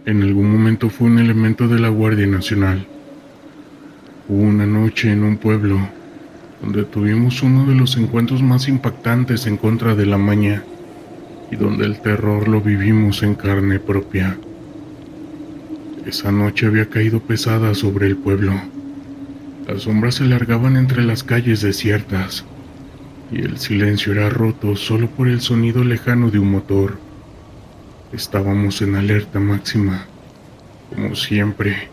En algún momento fue un elemento de la Guardia Nacional. Hubo una noche en un pueblo donde tuvimos uno de los encuentros más impactantes en contra de la maña y donde el terror lo vivimos en carne propia. Esa noche había caído pesada sobre el pueblo. Las sombras se largaban entre las calles desiertas y el silencio era roto solo por el sonido lejano de un motor. Estábamos en alerta máxima, como siempre,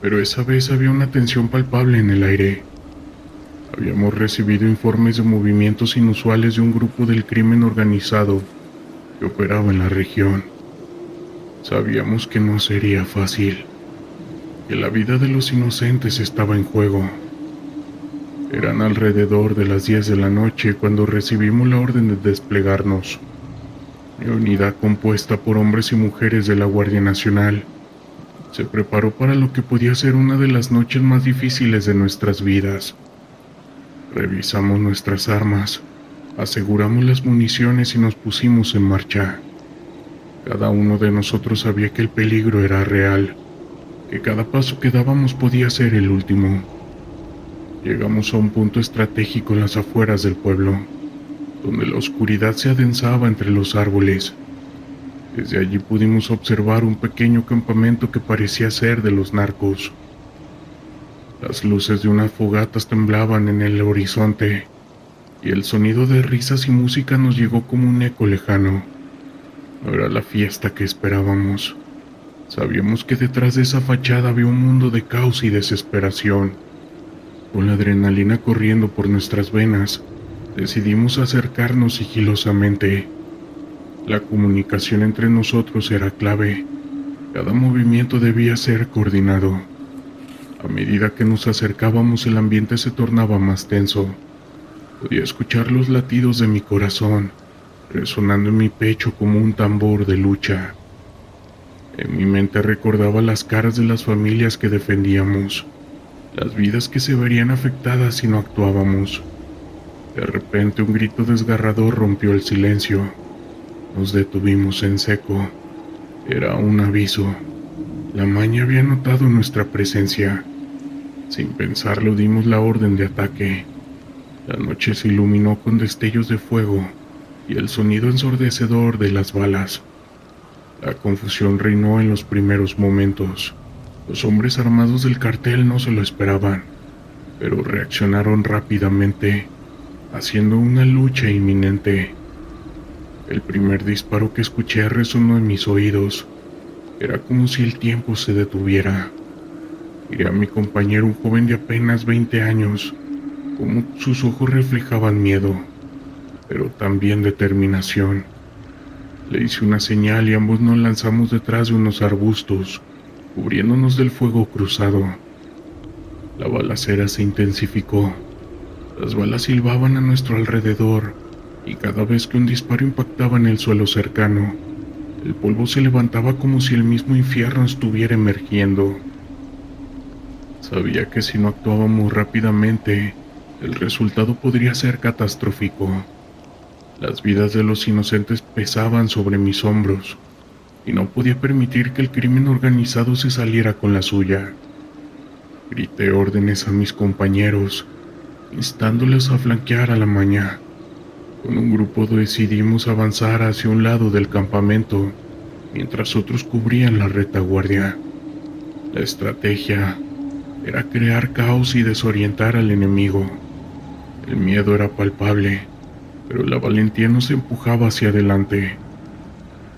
pero esa vez había una tensión palpable en el aire. Habíamos recibido informes de movimientos inusuales de un grupo del crimen organizado que operaba en la región. Sabíamos que no sería fácil, que la vida de los inocentes estaba en juego. Eran alrededor de las 10 de la noche cuando recibimos la orden de desplegarnos. Mi unidad, compuesta por hombres y mujeres de la Guardia Nacional, se preparó para lo que podía ser una de las noches más difíciles de nuestras vidas. Revisamos nuestras armas, aseguramos las municiones y nos pusimos en marcha. Cada uno de nosotros sabía que el peligro era real, que cada paso que dábamos podía ser el último. Llegamos a un punto estratégico en las afueras del pueblo, donde la oscuridad se adensaba entre los árboles. Desde allí pudimos observar un pequeño campamento que parecía ser de los narcos. Las luces de unas fogatas temblaban en el horizonte, y el sonido de risas y música nos llegó como un eco lejano. No era la fiesta que esperábamos. Sabíamos que detrás de esa fachada había un mundo de caos y desesperación. Con la adrenalina corriendo por nuestras venas, decidimos acercarnos sigilosamente. La comunicación entre nosotros era clave. Cada movimiento debía ser coordinado. A medida que nos acercábamos, el ambiente se tornaba más tenso. Podía escuchar los latidos de mi corazón, resonando en mi pecho como un tambor de lucha. En mi mente recordaba las caras de las familias que defendíamos, las vidas que se verían afectadas si no actuábamos. De repente, un grito desgarrador rompió el silencio. Nos detuvimos en seco. Era un aviso. La maña había notado nuestra presencia. Sin pensarlo, dimos la orden de ataque. La noche se iluminó con destellos de fuego y el sonido ensordecedor de las balas. La confusión reinó en los primeros momentos. Los hombres armados del cartel no se lo esperaban, pero reaccionaron rápidamente, haciendo una lucha inminente. El primer disparo que escuché resonó en mis oídos. Era como si el tiempo se detuviera. Miré a mi compañero, un joven de apenas 20 años, como sus ojos reflejaban miedo, pero también determinación. Le hice una señal y ambos nos lanzamos detrás de unos arbustos, cubriéndonos del fuego cruzado. La balacera se intensificó. Las balas silbaban a nuestro alrededor, y cada vez que un disparo impactaba en el suelo cercano, el polvo se levantaba como si el mismo infierno estuviera emergiendo. Sabía que si no actuábamos rápidamente, el resultado podría ser catastrófico. Las vidas de los inocentes pesaban sobre mis hombros, y no podía permitir que el crimen organizado se saliera con la suya. Grité órdenes a mis compañeros, instándoles a flanquear a la maña. Con un grupo decidimos avanzar hacia un lado del campamento, mientras otros cubrían la retaguardia. La estrategia era crear caos y desorientar al enemigo. El miedo era palpable, pero la valentía nos empujaba hacia adelante.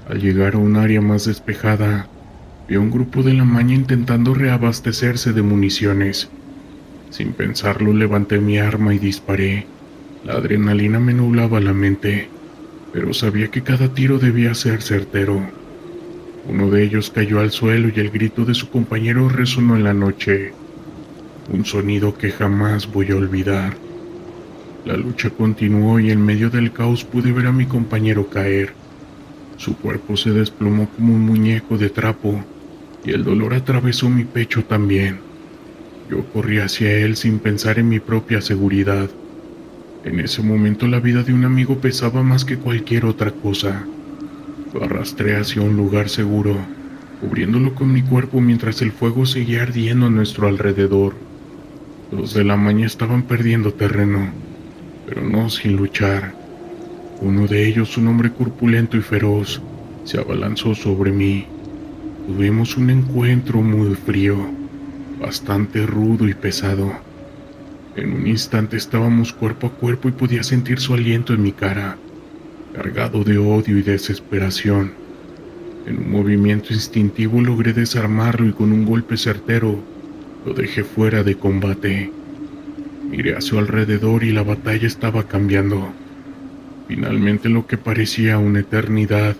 Al llegar a un área más despejada, vi a un grupo de la maña intentando reabastecerse de municiones. Sin pensarlo, levanté mi arma y disparé. La adrenalina me nublaba la mente, pero sabía que cada tiro debía ser certero. Uno de ellos cayó al suelo y el grito de su compañero resonó en la noche. Un sonido que jamás voy a olvidar. La lucha continuó y en medio del caos pude ver a mi compañero caer. Su cuerpo se desplomó como un muñeco de trapo y el dolor atravesó mi pecho también. Yo corrí hacia él sin pensar en mi propia seguridad. En ese momento la vida de un amigo pesaba más que cualquier otra cosa. Lo arrastré hacia un lugar seguro cubriéndolo con mi cuerpo mientras el fuego seguía ardiendo a nuestro alrededor. Los de la maña estaban perdiendo terreno, pero no sin luchar. Uno de ellos, un hombre corpulento y feroz, se abalanzó sobre mí. Tuvimos un encuentro muy frío, bastante rudo y pesado. En un instante estábamos cuerpo a cuerpo y podía sentir su aliento en mi cara, cargado de odio y desesperación. En un movimiento instintivo logré desarmarlo y con un golpe certero lo dejé fuera de combate. Miré a su alrededor y la batalla estaba cambiando. Finalmente, lo que parecía una eternidad,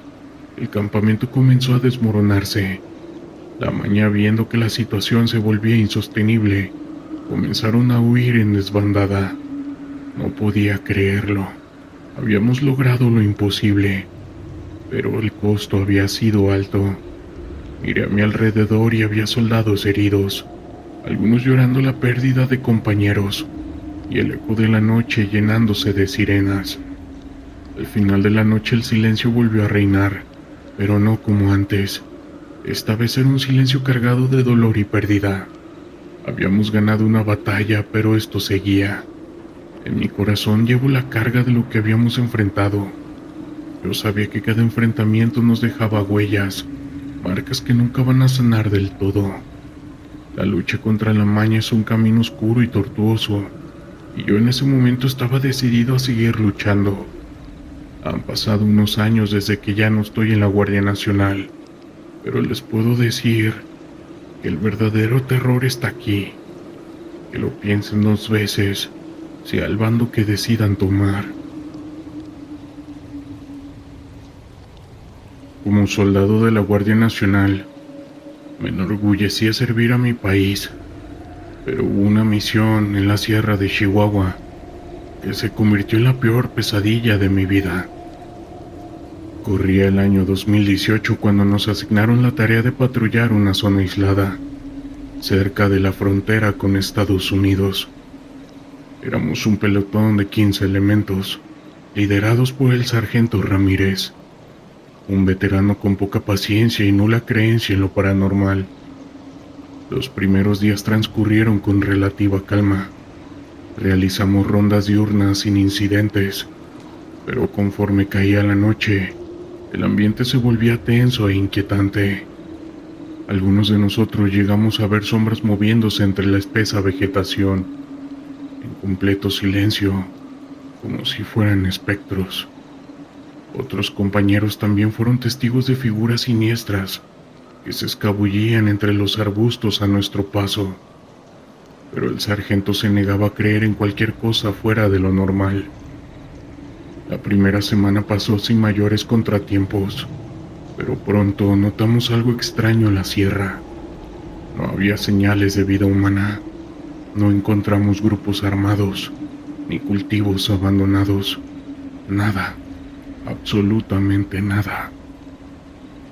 el campamento comenzó a desmoronarse. La maña, viendo que la situación se volvía insostenible, comenzaron a huir en desbandada. No podía creerlo. Habíamos logrado lo imposible, pero el costo había sido alto. Miré a mi alrededor y había soldados heridos, algunos llorando la pérdida de compañeros, y el eco de la noche llenándose de sirenas. Al final de la noche el silencio volvió a reinar, pero no como antes. Esta vez era un silencio cargado de dolor y pérdida. Habíamos ganado una batalla, pero esto seguía. En mi corazón llevo la carga de lo que habíamos enfrentado. Yo sabía que cada enfrentamiento nos dejaba huellas, marcas que nunca van a sanar del todo. La lucha contra la maña es un camino oscuro y tortuoso, y yo en ese momento estaba decidido a seguir luchando. Han pasado unos años desde que ya no estoy en la Guardia Nacional, pero les puedo decir que el verdadero terror está aquí. Que lo piensen 2 veces, sea el bando que decidan tomar. Como soldado de la Guardia Nacional, me enorgullecía servir a mi país, pero hubo una misión en la sierra de Chihuahua que se convirtió en la peor pesadilla de mi vida. Corría el año 2018 cuando nos asignaron la tarea de patrullar una zona aislada, cerca de la frontera con Estados Unidos. Éramos un pelotón de 15 elementos, liderados por el sargento Ramírez, un veterano con poca paciencia y nula creencia en lo paranormal. Los primeros días transcurrieron con relativa calma. Realizamos rondas diurnas sin incidentes, pero conforme caía la noche, el ambiente se volvía tenso e inquietante. Algunos de nosotros llegamos a ver sombras moviéndose entre la espesa vegetación, en completo silencio, como si fueran espectros. Otros compañeros también fueron testigos de figuras siniestras que se escabullían entre los arbustos a nuestro paso, pero el sargento se negaba a creer en cualquier cosa fuera de lo normal. La primera semana pasó sin mayores contratiempos, pero pronto notamos algo extraño en la sierra. No había señales de vida humana, no encontramos grupos armados, ni cultivos abandonados, nada, absolutamente nada.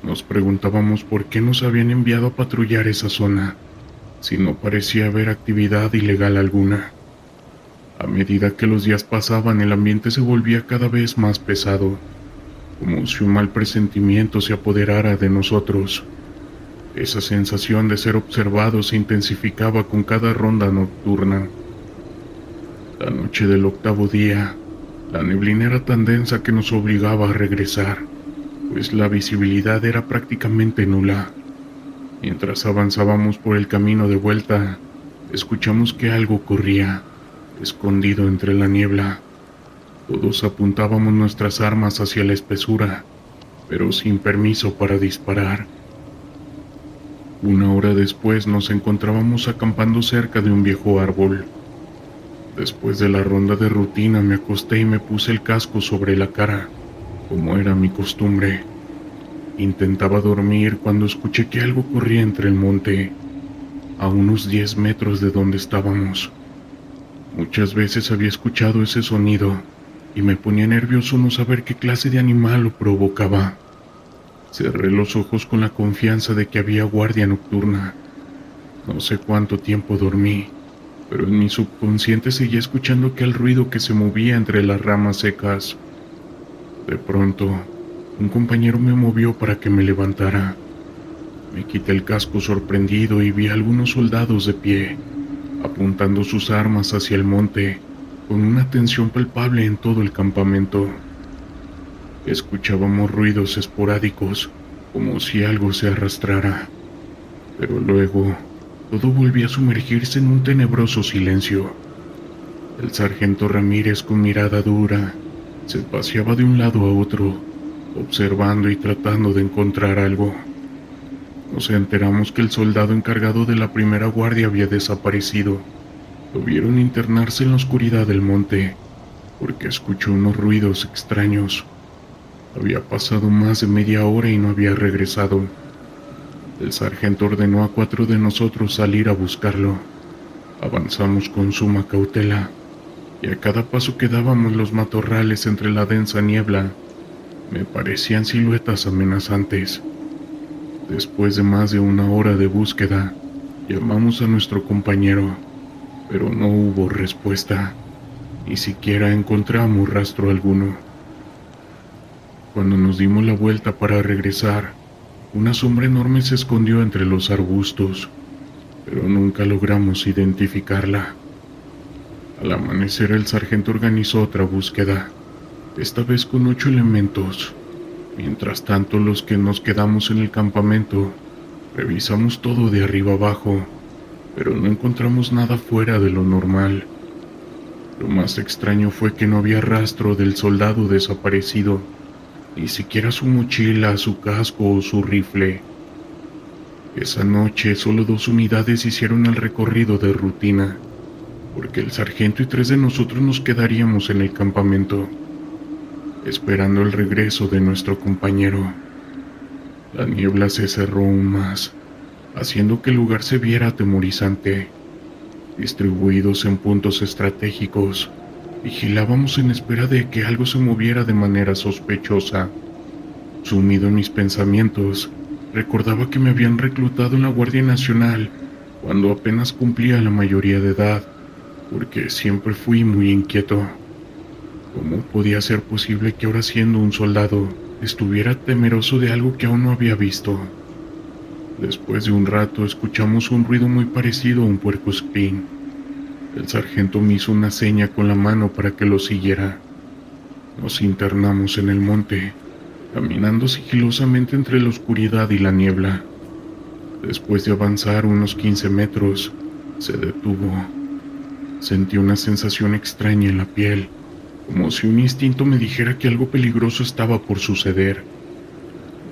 Nos preguntábamos por qué nos habían enviado a patrullar esa zona, si no parecía haber actividad ilegal alguna. A medida que los días pasaban, el ambiente se volvía cada vez más pesado, como si un mal presentimiento se apoderara de nosotros. Esa sensación de ser observado se intensificaba con cada ronda nocturna. La noche del 8º día, la neblina era tan densa que nos obligaba a regresar, pues la visibilidad era prácticamente nula. Mientras avanzábamos por el camino de vuelta, escuchamos que algo corría, escondido entre la niebla. Todos apuntábamos nuestras armas hacia la espesura, pero sin permiso para disparar. Una hora después nos encontrábamos acampando cerca de un viejo árbol. Después de la ronda de rutina me acosté y me puse el casco sobre la cara, como era mi costumbre. Intentaba dormir cuando escuché que algo corría entre el monte, a unos 10 metros de donde estábamos. Muchas veces había escuchado ese sonido y me ponía nervioso no saber qué clase de animal lo provocaba. Cerré los ojos con la confianza de que había guardia nocturna. No sé cuánto tiempo dormí, pero en mi subconsciente seguía escuchando aquel ruido que se movía entre las ramas secas. De pronto, un compañero me movió para que me levantara. Me quité el casco sorprendido y vi a algunos soldados de pie, apuntando sus armas hacia el monte, con una tensión palpable en todo el campamento. Escuchábamos ruidos esporádicos, como si algo se arrastrara, pero luego todo volvió a sumergirse en un tenebroso silencio. El sargento Ramírez, con mirada dura, se paseaba de un lado a otro, observando y tratando de encontrar algo. Nos enteramos que el soldado encargado de la primera guardia había desaparecido. Lo vieron internarse en la oscuridad del monte, porque escuchó unos ruidos extraños. Había pasado más de media hora y no había regresado. El sargento ordenó a 4 de nosotros salir a buscarlo. Avanzamos con suma cautela, y a cada paso que dábamos los matorrales entre la densa niebla me parecían siluetas amenazantes. Después de más de una hora de búsqueda, llamamos a nuestro compañero, pero no hubo respuesta. Ni siquiera encontramos rastro alguno. Cuando nos dimos la vuelta para regresar, una sombra enorme se escondió entre los arbustos, pero nunca logramos identificarla. Al amanecer, el sargento organizó otra búsqueda, esta vez con 8 elementos. Mientras tanto, los que nos quedamos en el campamento revisamos todo de arriba abajo, pero no encontramos nada fuera de lo normal. Lo más extraño fue que no había rastro del soldado desaparecido, ni siquiera su mochila, su casco o su rifle. Esa noche solo 2 unidades hicieron el recorrido de rutina, porque el sargento y 3 de nosotros nos quedaríamos en el campamento, esperando el regreso de nuestro compañero. La niebla se cerró aún más, haciendo que el lugar se viera atemorizante. Distribuidos en puntos estratégicos, vigilábamos en espera de que algo se moviera de manera sospechosa. Sumido en mis pensamientos, recordaba que me habían reclutado en la Guardia Nacional cuando apenas cumplía la mayoría de edad, porque siempre fui muy inquieto. ¿Cómo podía ser posible que ahora, siendo un soldado, estuviera temeroso de algo que aún no había visto? Después de un rato escuchamos un ruido muy parecido a un puercoespín. El sargento me hizo una seña con la mano para que lo siguiera. Nos internamos en el monte, caminando sigilosamente entre la oscuridad y la niebla. Después de avanzar unos 15 metros, se detuvo. Sentí una sensación extraña en la piel, como si un instinto me dijera que algo peligroso estaba por suceder.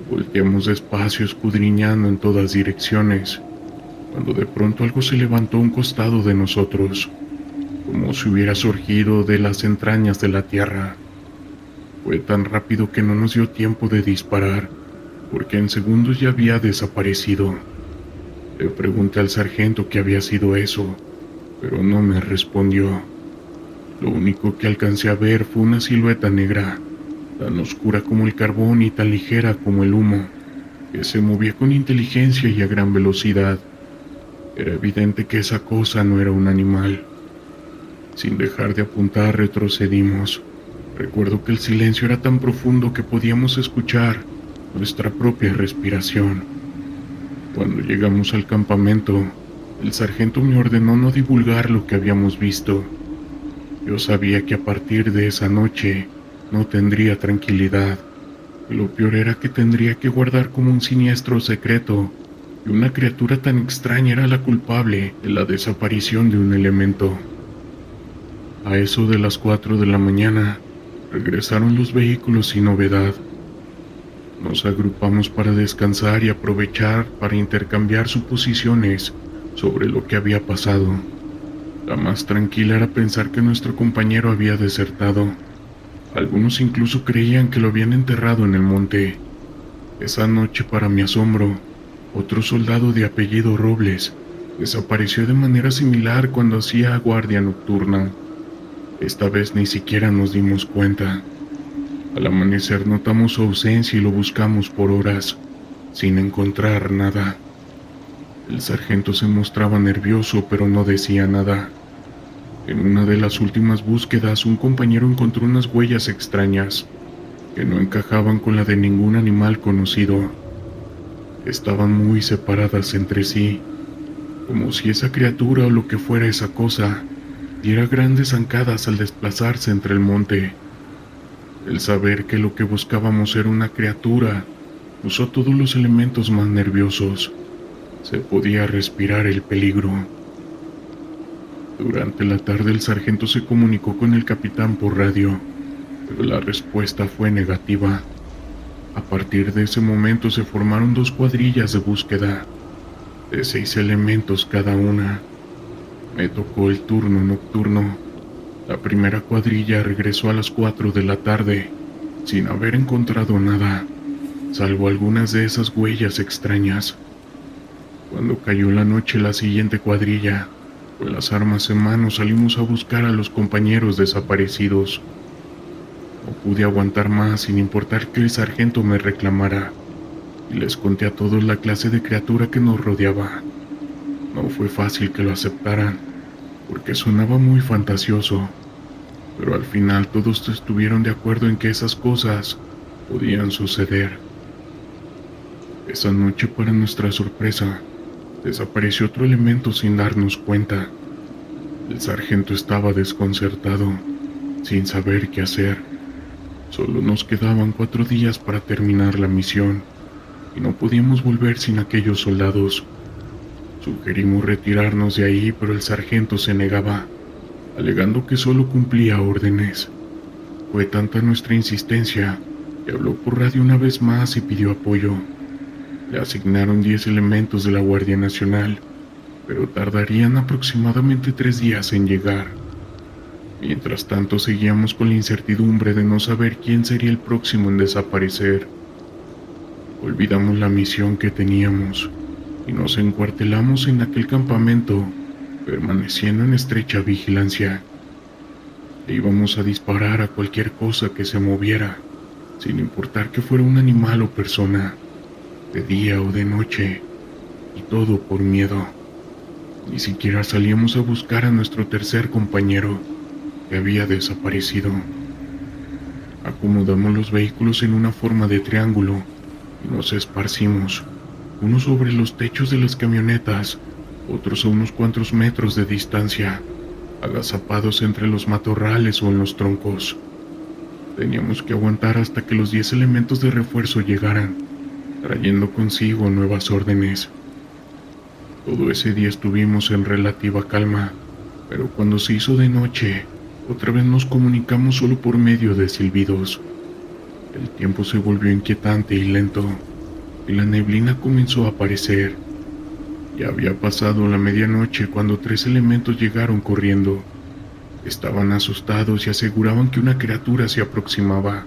Volteamos despacio, escudriñando en todas direcciones, cuando de pronto algo se levantó a un costado de nosotros, como si hubiera surgido de las entrañas de la tierra. Fue tan rápido que no nos dio tiempo de disparar, porque en segundos ya había desaparecido. Le pregunté al sargento qué había sido eso, pero no me respondió. Lo único que alcancé a ver fue una silueta negra, tan oscura como el carbón y tan ligera como el humo, que se movía con inteligencia y a gran velocidad. Era evidente que esa cosa no era un animal. Sin dejar de apuntar, retrocedimos. Recuerdo que el silencio era tan profundo que podíamos escuchar nuestra propia respiración. Cuando llegamos al campamento, el sargento me ordenó no divulgar lo que habíamos visto. Yo sabía que a partir de esa noche no tendría tranquilidad, y lo peor era que tendría que guardar como un siniestro secreto, y una criatura tan extraña era la culpable de la desaparición de un elemento. A eso de las 4 de la mañana, regresaron los vehículos sin novedad. Nos agrupamos para descansar y aprovechar para intercambiar suposiciones sobre lo que había pasado. La más tranquila era pensar que nuestro compañero había desertado. Algunos incluso creían que lo habían enterrado en el monte. Esa noche, para mi asombro, otro soldado de apellido Robles desapareció de manera similar cuando hacía guardia nocturna. Esta vez ni siquiera nos dimos cuenta. Al amanecer notamos su ausencia y lo buscamos por horas, sin encontrar nada. El sargento se mostraba nervioso, pero no decía nada. En una de las últimas búsquedas, un compañero encontró unas huellas extrañas que no encajaban con la de ningún animal conocido. Estaban muy separadas entre sí, como si esa criatura o lo que fuera esa cosa diera grandes zancadas al desplazarse entre el monte. El saber que lo que buscábamos era una criatura usó todos los elementos más nerviosos. Se podía respirar el peligro. Durante la tarde el sargento se comunicó con el capitán por radio, pero la respuesta fue negativa. A partir de ese momento se formaron 2 cuadrillas de búsqueda, de 6 elementos cada una. Me tocó el turno nocturno. La primera cuadrilla regresó a las 4 de la tarde, sin haber encontrado nada, salvo algunas de esas huellas extrañas. Cuando cayó la noche, la siguiente cuadrilla, con las armas en mano, salimos a buscar a los compañeros desaparecidos. No pude aguantar más sin importar que el sargento me reclamara, y les conté a todos la clase de criatura que nos rodeaba. No fue fácil que lo aceptaran, porque sonaba muy fantasioso, pero al final todos estuvieron de acuerdo en que esas cosas podían suceder. Esa noche, para nuestra sorpresa, desapareció otro elemento sin darnos cuenta. El sargento estaba desconcertado, sin saber qué hacer. Solo nos quedaban 4 días para terminar la misión, y no podíamos volver sin aquellos soldados. Sugerimos retirarnos de ahí, pero el sargento se negaba, alegando que solo cumplía órdenes. Fue tanta nuestra insistencia que habló por radio una vez más y pidió apoyo. Le asignaron 10 elementos de la Guardia Nacional, pero tardarían aproximadamente 3 días en llegar. Mientras tanto, seguíamos con la incertidumbre de no saber quién sería el próximo en desaparecer. Olvidamos la misión que teníamos y nos encuartelamos en aquel campamento, permaneciendo en estrecha vigilancia. Le íbamos a disparar a cualquier cosa que se moviera, sin importar que fuera un animal o persona, de día o de noche, y todo por miedo. Ni siquiera salíamos a buscar a nuestro tercer compañero, que había desaparecido. Acomodamos los vehículos en una forma de triángulo y nos esparcimos, unos sobre los techos de las camionetas, otros a unos cuantos metros de distancia, agazapados entre los matorrales o en los troncos. Teníamos que aguantar hasta que los 10 elementos de refuerzo llegaran, trayendo consigo nuevas órdenes. Todo ese día estuvimos en relativa calma, pero cuando se hizo de noche, otra vez nos comunicamos solo por medio de silbidos. El tiempo se volvió inquietante y lento, y la neblina comenzó a aparecer. Ya había pasado la medianoche cuando 3 elementos llegaron corriendo. Estaban asustados y aseguraban que una criatura se aproximaba.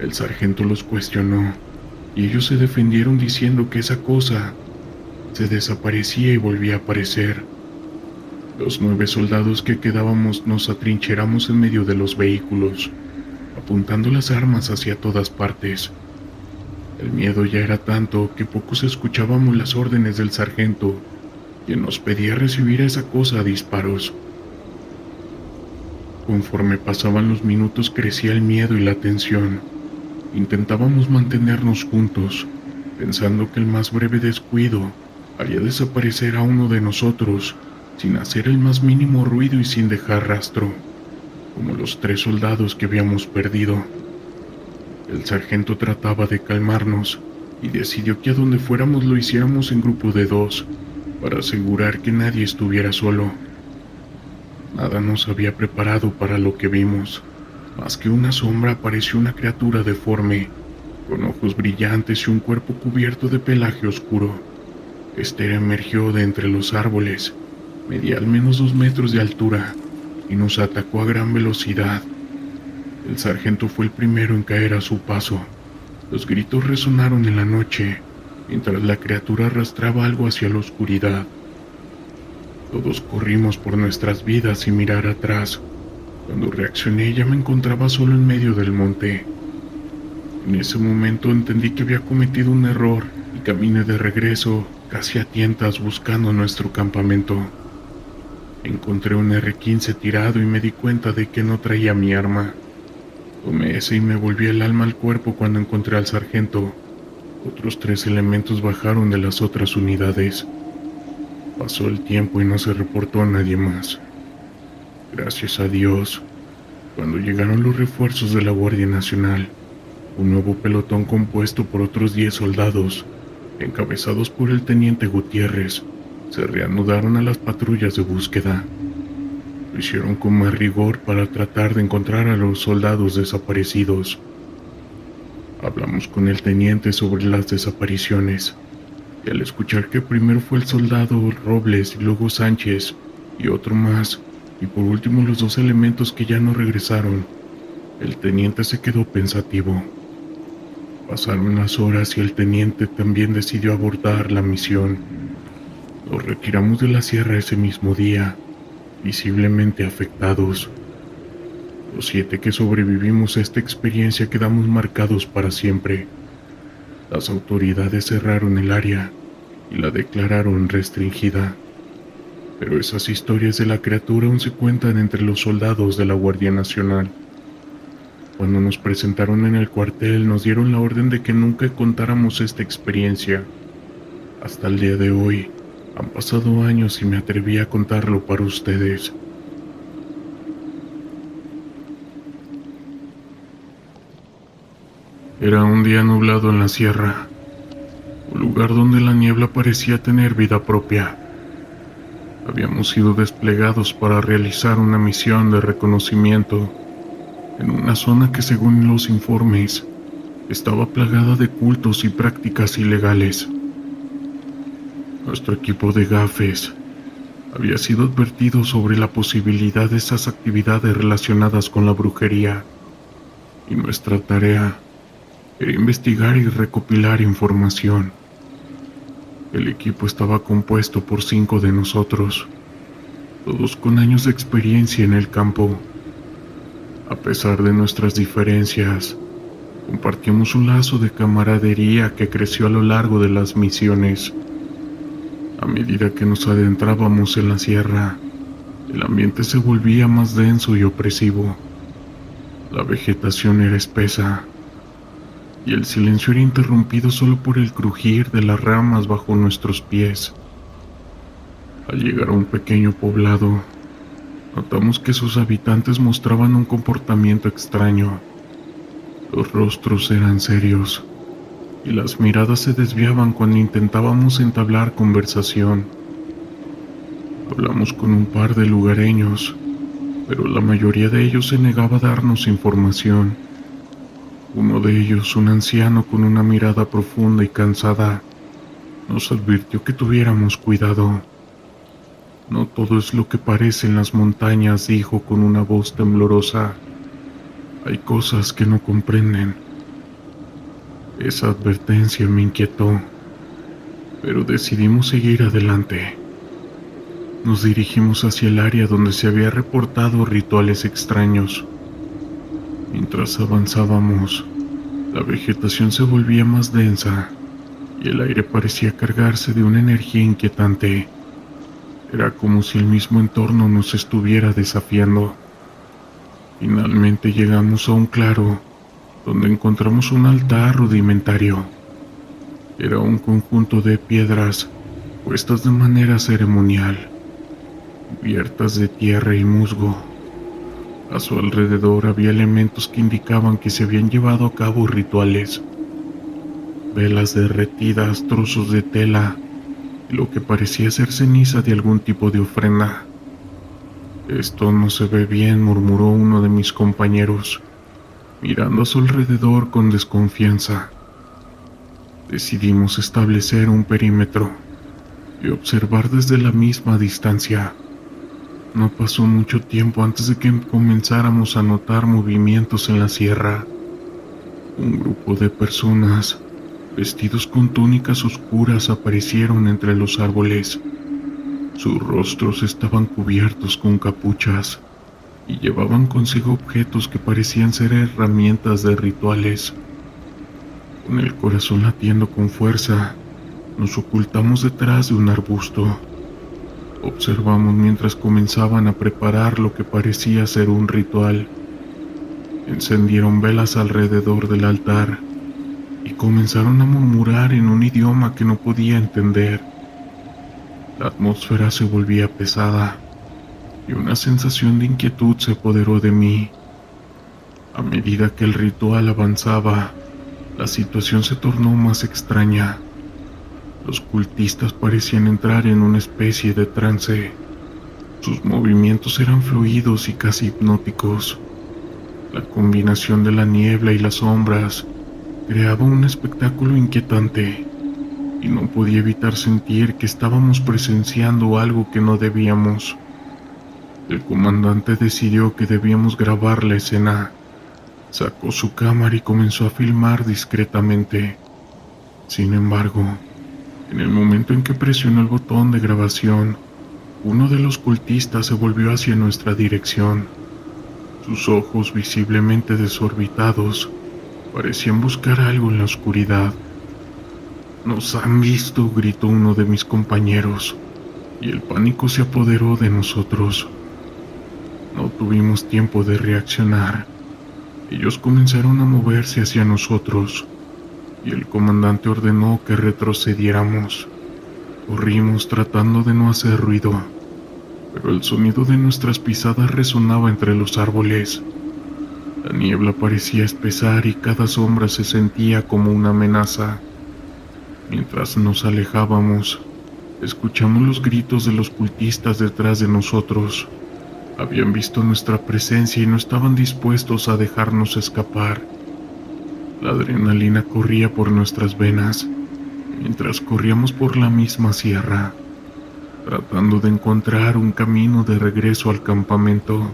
El sargento los cuestionó, y ellos se defendieron diciendo que esa cosa se desaparecía y volvía a aparecer. Los 9 soldados que quedábamos nos atrincheramos en medio de los vehículos, apuntando las armas hacia todas partes. El miedo ya era tanto que pocos escuchábamos las órdenes del sargento, quien nos pedía recibir a esa cosa a disparos. Conforme pasaban los minutos crecía el miedo y la tensión. Intentábamos mantenernos juntos, pensando que el más breve descuido haría desaparecer a uno de nosotros, sin hacer el más mínimo ruido y sin dejar rastro, como los 3 soldados que habíamos perdido. El sargento trataba de calmarnos y decidió que a donde fuéramos lo hiciéramos en grupo de 2, para asegurar que nadie estuviera solo. Nada nos había preparado para lo que vimos. Más que una sombra, apareció una criatura deforme, con ojos brillantes y un cuerpo cubierto de pelaje oscuro. Este emergió de entre los árboles, medía al menos 2 metros de altura, y nos atacó a gran velocidad. El sargento fue el primero en caer a su paso. Los gritos resonaron en la noche, mientras la criatura arrastraba algo hacia la oscuridad. Todos corrimos por nuestras vidas sin mirar atrás. Cuando reaccioné ya me encontraba solo en medio del monte. En ese momento entendí que había cometido un error y caminé de regreso, casi a tientas, buscando nuestro campamento. Encontré un R-15 tirado y me di cuenta de que no traía mi arma. Tomé ese y me volví el alma al cuerpo cuando encontré al sargento. Otros 3 elementos bajaron de las otras unidades. Pasó el tiempo y no se reportó a nadie más. Gracias a Dios, cuando llegaron los refuerzos de la Guardia Nacional, un nuevo pelotón compuesto por otros 10 soldados, encabezados por el teniente Gutiérrez, se reanudaron a las patrullas de búsqueda. Lo hicieron con más rigor para tratar de encontrar a los soldados desaparecidos. Hablamos con el teniente sobre las desapariciones, y al escuchar que primero fue el soldado Robles y luego Sánchez y otro más, y por último los 2 elementos que ya no regresaron, el teniente se quedó pensativo. Pasaron las horas y el teniente también decidió abordar la misión. Nos retiramos de la sierra ese mismo día, visiblemente afectados. Los 7 que sobrevivimos a esta experiencia quedamos marcados para siempre. Las autoridades cerraron el área y la declararon restringida. Pero esas historias de la criatura aún se cuentan entre los soldados de la Guardia Nacional. Cuando nos presentaron en el cuartel nos dieron la orden de que nunca contáramos esta experiencia. Hasta el día de hoy, han pasado años y me atreví a contarlo para ustedes. Era un día nublado en la sierra, un lugar donde la niebla parecía tener vida propia. Habíamos sido desplegados para realizar una misión de reconocimiento en una zona que, según los informes, estaba plagada de cultos y prácticas ilegales. Nuestro equipo de gafes había sido advertido sobre la posibilidad de esas actividades relacionadas con la brujería, y nuestra tarea era investigar y recopilar información. El equipo estaba compuesto por 5 de nosotros, todos con años de experiencia en el campo. A pesar de nuestras diferencias, compartíamos un lazo de camaradería que creció a lo largo de las misiones. A medida que nos adentrábamos en la sierra, el ambiente se volvía más denso y opresivo. La vegetación era espesa, y el silencio era interrumpido solo por el crujir de las ramas bajo nuestros pies. Al llegar a un pequeño poblado, notamos que sus habitantes mostraban un comportamiento extraño. Los rostros eran serios, y las miradas se desviaban cuando intentábamos entablar conversación. Hablamos con un par de lugareños, pero la mayoría de ellos se negaba a darnos información. Uno de ellos, un anciano con una mirada profunda y cansada, nos advirtió que tuviéramos cuidado. No todo es lo que parece en las montañas, dijo con una voz temblorosa. Hay cosas que no comprenden. Esa advertencia me inquietó, pero decidimos seguir adelante. Nos dirigimos hacia el área donde se había reportado rituales extraños. Mientras avanzábamos, la vegetación se volvía más densa y el aire parecía cargarse de una energía inquietante. Era como si el mismo entorno nos estuviera desafiando. Finalmente llegamos a un claro, donde encontramos un altar rudimentario. Era un conjunto de piedras puestas de manera ceremonial, cubiertas de tierra y musgo. A su alrededor había elementos que indicaban que se habían llevado a cabo rituales. Velas derretidas, trozos de tela y lo que parecía ser ceniza de algún tipo de ofrenda. Esto no se ve bien, murmuró uno de mis compañeros, mirando a su alrededor con desconfianza. Decidimos establecer un perímetro y observar desde la misma distancia. No pasó mucho tiempo antes de que comenzáramos a notar movimientos en la sierra. Un grupo de personas, vestidos con túnicas oscuras, aparecieron entre los árboles. Sus rostros estaban cubiertos con capuchas y llevaban consigo objetos que parecían ser herramientas de rituales. Con el corazón latiendo con fuerza, nos ocultamos detrás de un arbusto. Observamos mientras comenzaban a preparar lo que parecía ser un ritual. Encendieron velas alrededor del altar y comenzaron a murmurar en un idioma que no podía entender. La atmósfera se volvía pesada y una sensación de inquietud se apoderó de mí. A medida que el ritual avanzaba, la situación se tornó más extraña. Los cultistas parecían entrar en una especie de trance. Sus movimientos eran fluidos y casi hipnóticos. La combinación de la niebla y las sombras creaba un espectáculo inquietante, y no podía evitar sentir que estábamos presenciando algo que no debíamos. El comandante decidió que debíamos grabar la escena. Sacó su cámara y comenzó a filmar discretamente. Sin embargo, en el momento en que presionó el botón de grabación, uno de los cultistas se volvió hacia nuestra dirección. Sus ojos, visiblemente desorbitados, parecían buscar algo en la oscuridad. «Nos han visto», gritó uno de mis compañeros, y el pánico se apoderó de nosotros. No tuvimos tiempo de reaccionar. Ellos comenzaron a moverse hacia nosotros, y el comandante ordenó que retrocediéramos. Corrimos tratando de no hacer ruido, pero el sonido de nuestras pisadas resonaba entre los árboles. La niebla parecía espesar y cada sombra se sentía como una amenaza. Mientras nos alejábamos, escuchamos los gritos de los cultistas detrás de nosotros. Habían visto nuestra presencia y no estaban dispuestos a dejarnos escapar. La adrenalina corría por nuestras venas mientras corríamos por la misma sierra, tratando de encontrar un camino de regreso al campamento.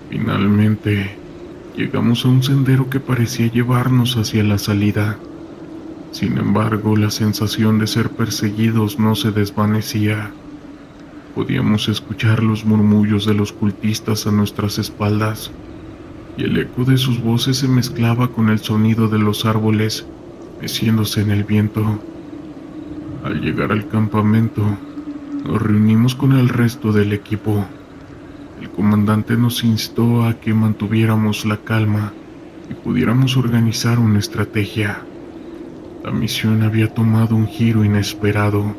Finalmente, llegamos a un sendero que parecía llevarnos hacia la salida. Sin embargo, la sensación de ser perseguidos no se desvanecía. Podíamos escuchar los murmullos de los cultistas a nuestras espaldas, y el eco de sus voces se mezclaba con el sonido de los árboles meciéndose en el viento. Al llegar al campamento, nos reunimos con el resto del equipo. El comandante nos instó a que mantuviéramos la calma y pudiéramos organizar una estrategia. La misión había tomado un giro inesperado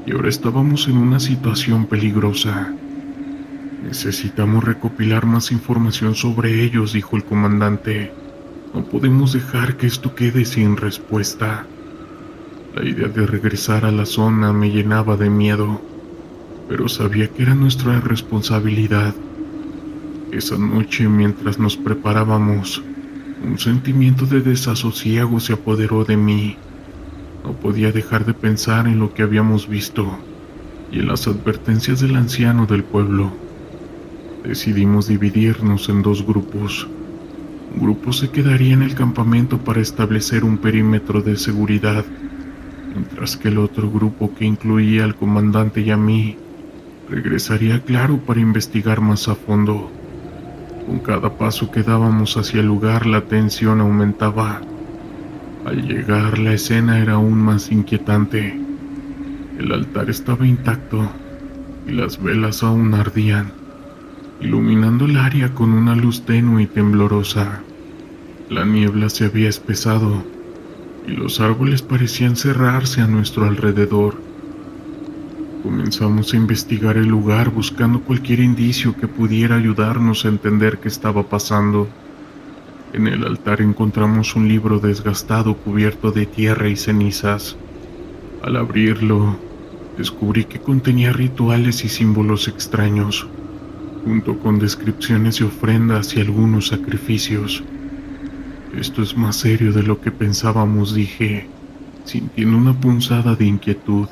y ahora estábamos en una situación peligrosa. «Necesitamos recopilar más información sobre ellos», dijo el comandante. «No podemos dejar que esto quede sin respuesta». La idea de regresar a la zona me llenaba de miedo, pero sabía que era nuestra responsabilidad. Esa noche, mientras nos preparábamos, un sentimiento de desasosiego se apoderó de mí. No podía dejar de pensar en lo que habíamos visto y en las advertencias del anciano del pueblo. Decidimos dividirnos en dos grupos. Un grupo se quedaría en el campamento para establecer un perímetro de seguridad, mientras que el otro grupo, que incluía al comandante y a mí, regresaría a Claro para investigar más a fondo. Con cada paso que dábamos hacia el lugar, la tensión aumentaba. Al llegar, la escena era aún más inquietante. El altar estaba intacto y las velas aún ardían, iluminando el área con una luz tenue y temblorosa. La niebla se había espesado y los árboles parecían cerrarse a nuestro alrededor. Comenzamos a investigar el lugar buscando cualquier indicio que pudiera ayudarnos a entender qué estaba pasando. En el altar encontramos un libro desgastado cubierto de tierra y cenizas. Al abrirlo, descubrí que contenía rituales y símbolos extraños, junto con descripciones de ofrendas y algunos sacrificios. «Esto es más serio de lo que pensábamos», dije, sintiendo una punzada de inquietud.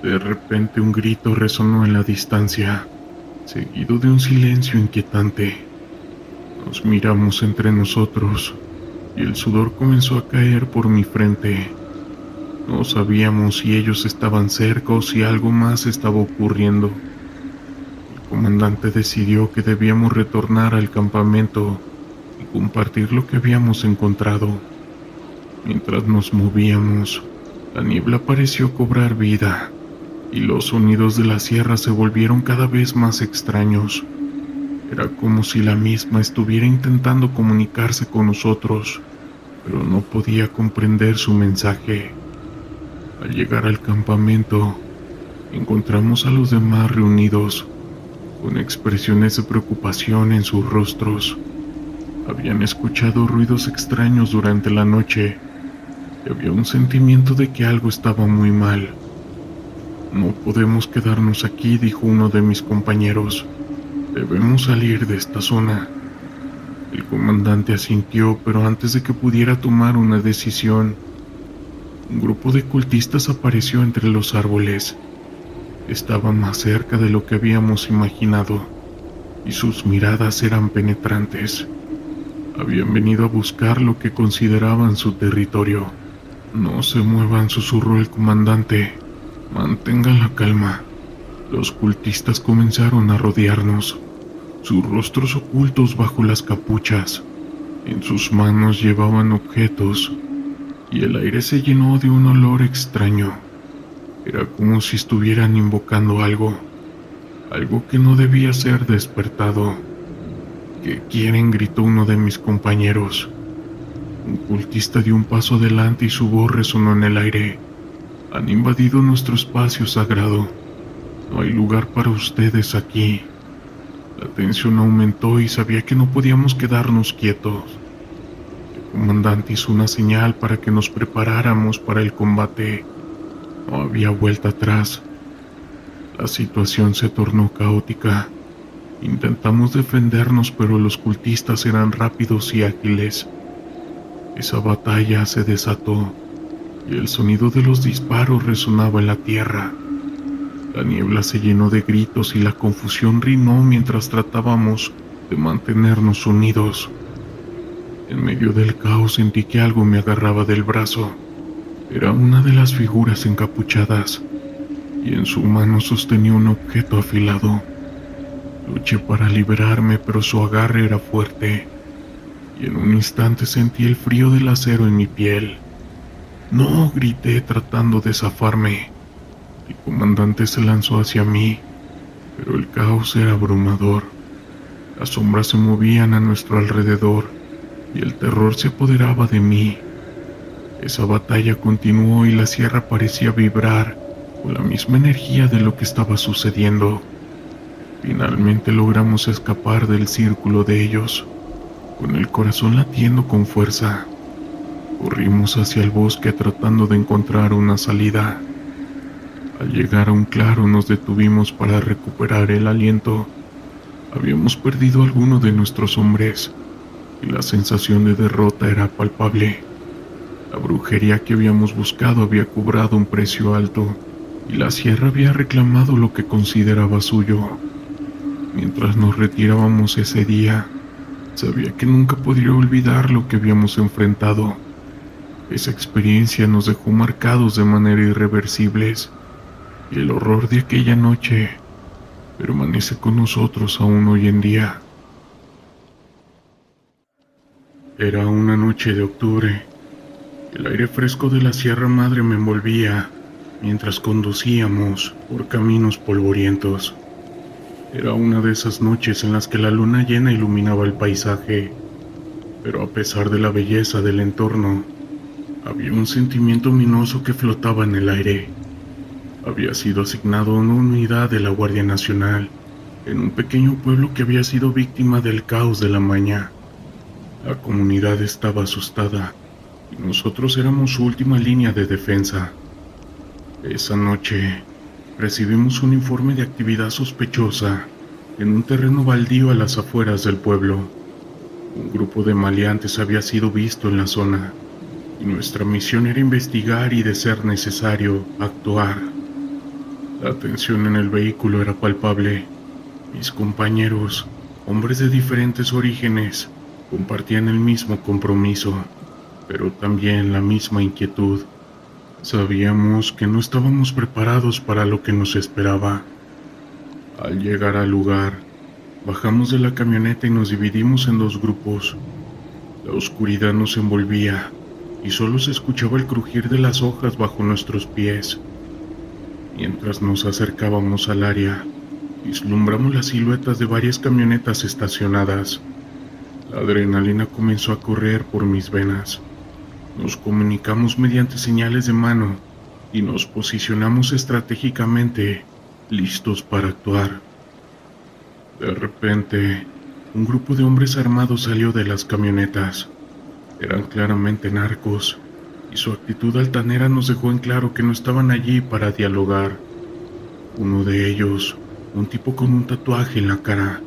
De repente un grito resonó en la distancia, seguido de un silencio inquietante. Nos miramos entre nosotros y el sudor comenzó a caer por mi frente. No sabíamos si ellos estaban cerca o si algo más estaba ocurriendo. El comandante decidió que debíamos retornar al campamento y compartir lo que habíamos encontrado. Mientras nos movíamos, la niebla pareció cobrar vida y los sonidos de la sierra se volvieron cada vez más extraños. Era como si la misma estuviera intentando comunicarse con nosotros. pero no podía comprender su mensaje. Al llegar al campamento, encontramos a los demás reunidos, con expresiones de preocupación en sus rostros. Habían escuchado ruidos extraños durante la noche y había un sentimiento de que algo estaba muy mal. No podemos quedarnos aquí, dijo uno de mis compañeros. Debemos salir de esta zona. El comandante asintió, pero antes de que pudiera tomar una decisión, un grupo de cultistas apareció entre los árboles. Estaba más cerca de lo que habíamos imaginado, y sus miradas eran penetrantes. Habían venido a buscar lo que consideraban su territorio. No se muevan, susurró el comandante. Mantengan la calma. Los cultistas comenzaron a rodearnos, sus rostros ocultos bajo las capuchas. En sus manos llevaban objetos, y el aire se llenó de un olor extraño. Era como si estuvieran invocando algo que no debía ser despertado. ¿Qué quieren?, gritó uno de mis compañeros. Un cultista dio un paso adelante y su voz resonó en el aire. Han invadido nuestro espacio sagrado. No hay lugar para ustedes aquí. La tensión aumentó y sabía que no podíamos quedarnos quietos. El comandante hizo una señal para que nos preparáramos para el combate. No había vuelta atrás. La situación se tornó caótica. Intentamos defendernos, pero los cultistas eran rápidos y ágiles. Esa batalla se desató y el sonido de los disparos resonaba en la tierra. La niebla se llenó de gritos y la confusión reinó mientras tratábamos de mantenernos unidos. En medio del caos sentí que algo me agarraba del brazo. Era una de las figuras encapuchadas, y en su mano sostenía un objeto afilado. Luché para liberarme, pero su agarre era fuerte, y en un instante sentí el frío del acero en mi piel. ¡No!, grité tratando de zafarme. El comandante se lanzó hacia mí, pero el caos era abrumador. Las sombras se movían a nuestro alrededor, y el terror se apoderaba de mí. Esa batalla continuó y la sierra parecía vibrar con la misma energía de lo que estaba sucediendo. Finalmente logramos escapar del círculo de ellos, con el corazón latiendo con fuerza. Corrimos hacia el bosque tratando de encontrar una salida. Al llegar a un claro nos detuvimos para recuperar el aliento. Habíamos perdido a alguno de nuestros hombres, y la sensación de derrota era palpable. La brujería que habíamos buscado había cobrado un precio alto, y la sierra había reclamado lo que consideraba suyo. Mientras nos retirábamos ese día, sabía que nunca podría olvidar lo que habíamos enfrentado. Esa experiencia nos dejó marcados de manera irreversibles, y el horror de aquella noche permanece con nosotros aún hoy en día. Era una noche de octubre. El aire fresco de la Sierra Madre me envolvía mientras conducíamos por caminos polvorientos. Era una de esas noches en las que la luna llena iluminaba el paisaje, pero a pesar de la belleza del entorno, había un sentimiento ominoso que flotaba en el aire. Había sido asignado a una unidad de la Guardia Nacional en un pequeño pueblo que había sido víctima del caos de la maña. La comunidad estaba asustada y nosotros éramos su última línea de defensa. Esa noche recibimos un informe de actividad sospechosa en un terreno baldío a las afueras del pueblo. Un grupo de maleantes había sido visto en la zona, y nuestra misión era investigar y, de ser necesario, actuar. La tensión en el vehículo era palpable. Mis compañeros, hombres de diferentes orígenes, compartían el mismo compromiso, pero también la misma inquietud. Sabíamos que no estábamos preparados para lo que nos esperaba. Al llegar al lugar, bajamos de la camioneta y nos dividimos en dos grupos. La oscuridad nos envolvía y solo se escuchaba el crujir de las hojas bajo nuestros pies. Mientras nos acercábamos al área, vislumbramos las siluetas de varias camionetas estacionadas. La adrenalina comenzó a correr por mis venas. Nos comunicamos mediante señales de mano y nos posicionamos estratégicamente, listos para actuar. De repente, un grupo de hombres armados salió de las camionetas. Eran claramente narcos, y su actitud altanera nos dejó en claro que no estaban allí para dialogar. Uno de ellos, un tipo con un tatuaje en la cara,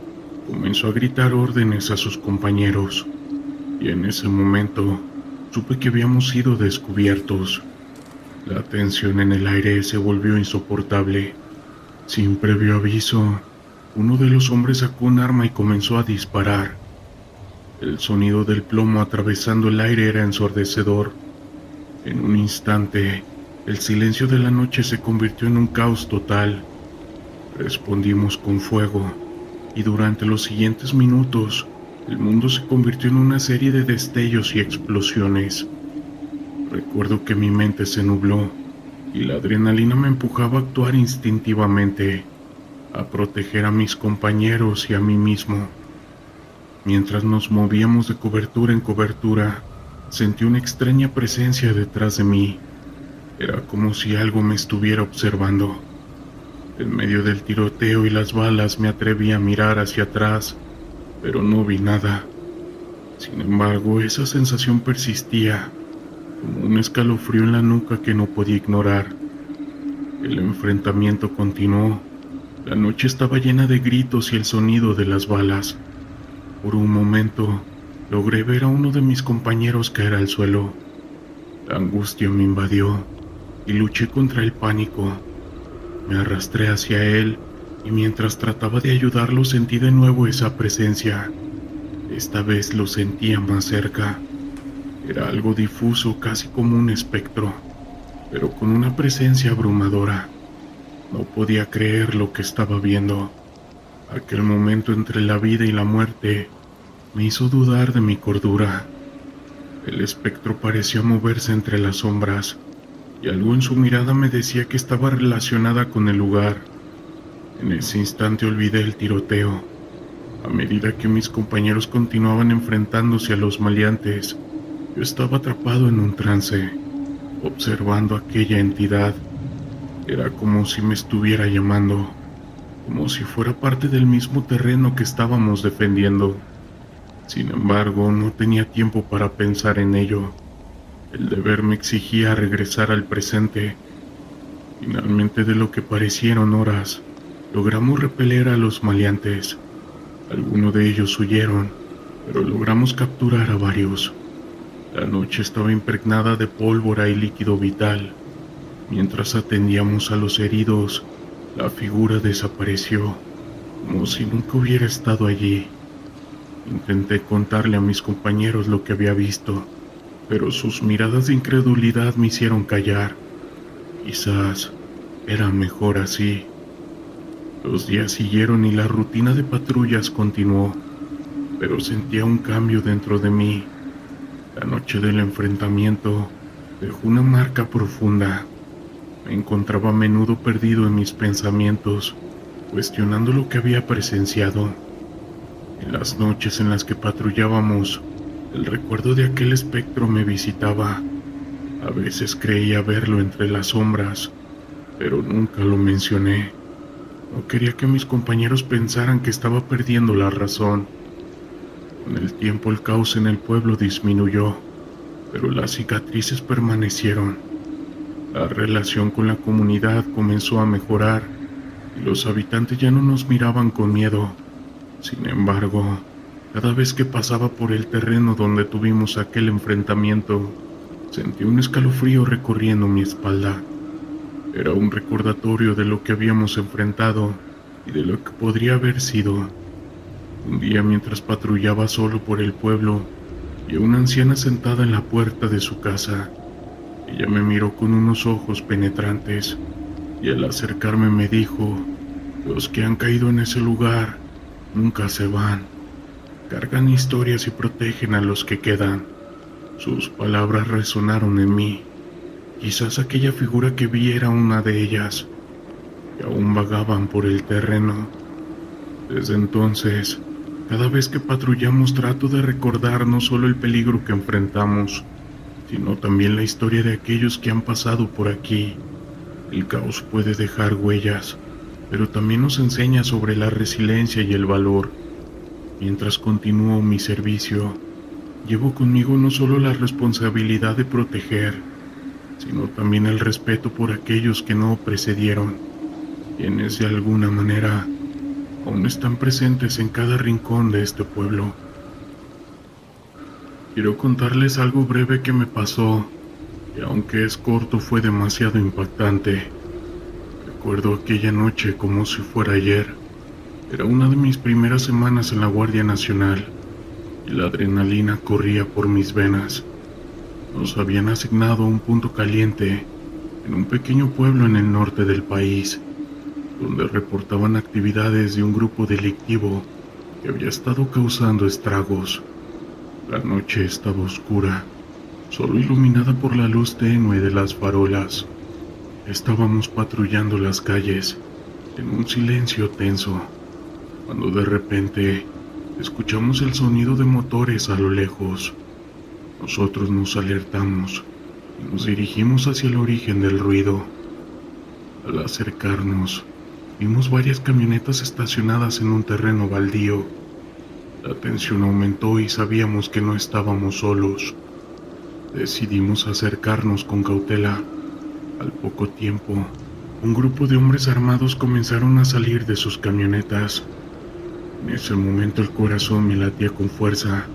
comenzó a gritar órdenes a sus compañeros, y en ese momento supe que habíamos sido descubiertos. La tensión en el aire se volvió insoportable. Sin previo aviso, uno de los hombres sacó un arma y comenzó a disparar. El sonido del plomo atravesando el aire era ensordecedor. En un instante, el silencio de la noche se convirtió en un caos total. Respondimos con fuego, y durante los siguientes minutos, el mundo se convirtió en una serie de destellos y explosiones. Recuerdo que mi mente se nubló, y la adrenalina me empujaba a actuar instintivamente, a proteger a mis compañeros y a mí mismo. Mientras nos movíamos de cobertura en cobertura, sentí una extraña presencia detrás de mí. Era como si algo me estuviera observando. En medio del tiroteo y las balas me atreví a mirar hacia atrás, pero no vi nada. Sin embargo, esa sensación persistía, como un escalofrío en la nuca que no podía ignorar. El enfrentamiento continuó. La noche estaba llena de gritos y el sonido de las balas. Por un momento, logré ver a uno de mis compañeros caer al suelo. La angustia me invadió y luché contra el pánico. Me arrastré hacia él y mientras trataba de ayudarlo sentí de nuevo esa presencia. Esta vez lo sentía más cerca. Era algo difuso, casi como un espectro, pero con una presencia abrumadora. No podía creer lo que estaba viendo. Aquel momento entre la vida y la muerte me hizo dudar de mi cordura. El espectro parecía moverse entre las sombras, y algo en su mirada me decía que estaba relacionada con el lugar. En ese instante olvidé el tiroteo. A medida que mis compañeros continuaban enfrentándose a los maleantes, yo estaba atrapado en un trance, observando aquella entidad. Era como si me estuviera llamando, como si fuera parte del mismo terreno que estábamos defendiendo. Sin embargo, no tenía tiempo para pensar en ello. El deber me exigía regresar al presente. Finalmente, de lo que parecieron horas, logramos repeler a los maleantes. Algunos de ellos huyeron, pero logramos capturar a varios. La noche estaba impregnada de pólvora y líquido vital. Mientras atendíamos a los heridos, la figura desapareció, como si nunca hubiera estado allí. Intenté contarle a mis compañeros lo que había visto, pero sus miradas de incredulidad me hicieron callar. Quizás era mejor así. Los días siguieron y la rutina de patrullas continuó, pero sentía un cambio dentro de mí. La noche del enfrentamiento dejó una marca profunda. Me encontraba a menudo perdido en mis pensamientos, cuestionando lo que había presenciado. En las noches en las que patrullábamos, el recuerdo de aquel espectro me visitaba. A veces creía verlo entre las sombras, pero nunca lo mencioné. No quería que mis compañeros pensaran que estaba perdiendo la razón. Con el tiempo el caos en el pueblo disminuyó, pero las cicatrices permanecieron. La relación con la comunidad comenzó a mejorar y los habitantes ya no nos miraban con miedo. Sin embargo, cada vez que pasaba por el terreno donde tuvimos aquel enfrentamiento, sentí un escalofrío recorriendo mi espalda. Era un recordatorio de lo que habíamos enfrentado y de lo que podría haber sido. Un día, mientras patrullaba solo por el pueblo, vi a una anciana sentada en la puerta de su casa. Ella me miró con unos ojos penetrantes y al acercarme me dijo: "Los que han caído en ese lugar nunca se van. Cargan historias y protegen a los que quedan". Sus palabras resonaron en mí. Quizás aquella figura que vi era una de ellas, que aún vagaban por el terreno. Desde entonces, cada vez que patrullamos trato de recordar no solo el peligro que enfrentamos, sino también la historia de aquellos que han pasado por aquí. El caos puede dejar huellas, pero también nos enseña sobre la resiliencia y el valor. Mientras continúo mi servicio, llevo conmigo no solo la responsabilidad de proteger, sino también el respeto por aquellos que no precedieron, quienes de alguna manera aún están presentes en cada rincón de este pueblo. Quiero contarles algo breve que me pasó, que aunque es corto fue demasiado impactante. Recuerdo aquella noche como si fuera ayer. Era una de mis primeras semanas en la Guardia Nacional y la adrenalina corría por mis venas. Nos habían asignado a un punto caliente en un pequeño pueblo en el norte del país, donde reportaban actividades de un grupo delictivo que había estado causando estragos. La noche estaba oscura, solo iluminada por la luz tenue de las farolas. Estábamos patrullando las calles en un silencio tenso, cuando de repente escuchamos el sonido de motores a lo lejos. Nosotros nos alertamos y nos dirigimos hacia el origen del ruido. Al acercarnos, vimos varias camionetas estacionadas en un terreno baldío. La tensión aumentó y sabíamos que no estábamos solos. Decidimos acercarnos con cautela. Al poco tiempo, un grupo de hombres armados comenzaron a salir de sus camionetas. En ese momento el corazón me latía con fuerza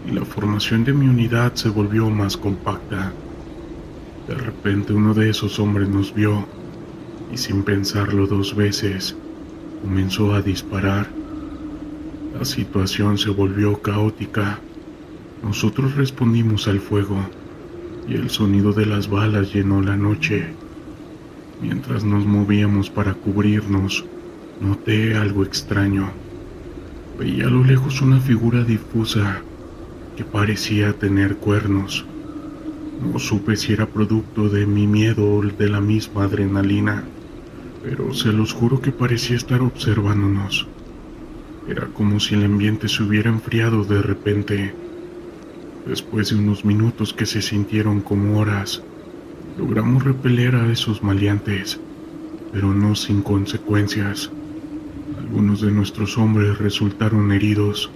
y la formación de mi unidad se volvió más compacta. De repente uno de esos hombres nos vio y sin pensarlo dos veces, comenzó a disparar. La situación se volvió caótica. Nosotros respondimos al fuego y el sonido de las balas llenó la noche. Mientras nos movíamos para cubrirnos, noté algo extraño. Veía a lo lejos una figura difusa que parecía tener cuernos. No supe si era producto de mi miedo o de la misma adrenalina, pero se los juro que parecía estar observándonos. Era como si el ambiente se hubiera enfriado de repente. Después de unos minutos que se sintieron como horas, logramos repeler a esos maleantes, pero no sin consecuencias. Algunos de nuestros hombres resultaron heridos.